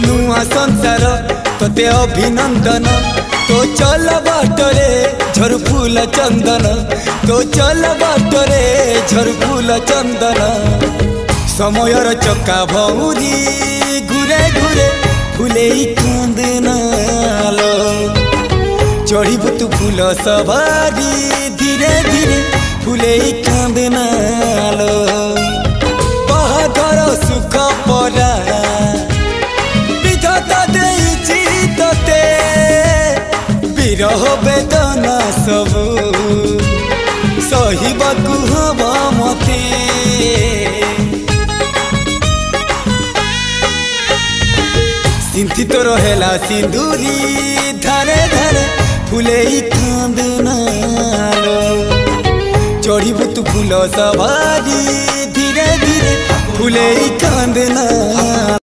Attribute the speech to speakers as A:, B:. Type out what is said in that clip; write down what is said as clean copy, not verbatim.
A: नुआ संसार तोते अभिनंदन तो चल बाटरे झर फूल चंदन तो चल बाटरे झर फूल चंदन समयर चक्का भौरी घुरे घुरे फूले कांदनालो चढ़ीबु तू फूल सवारी धीरे धीरे फूले कांदनालो बाहाघर सुख परा विधाता देइछि तोते विरह वेदना सबु सहिबाकु हवा मते सिंथी तो रहेला सिंदूरी धारे धारे फूले कांदनालो चढ़ीबु तू फूल सवारी धीरे धीरे फूले कांदनालो।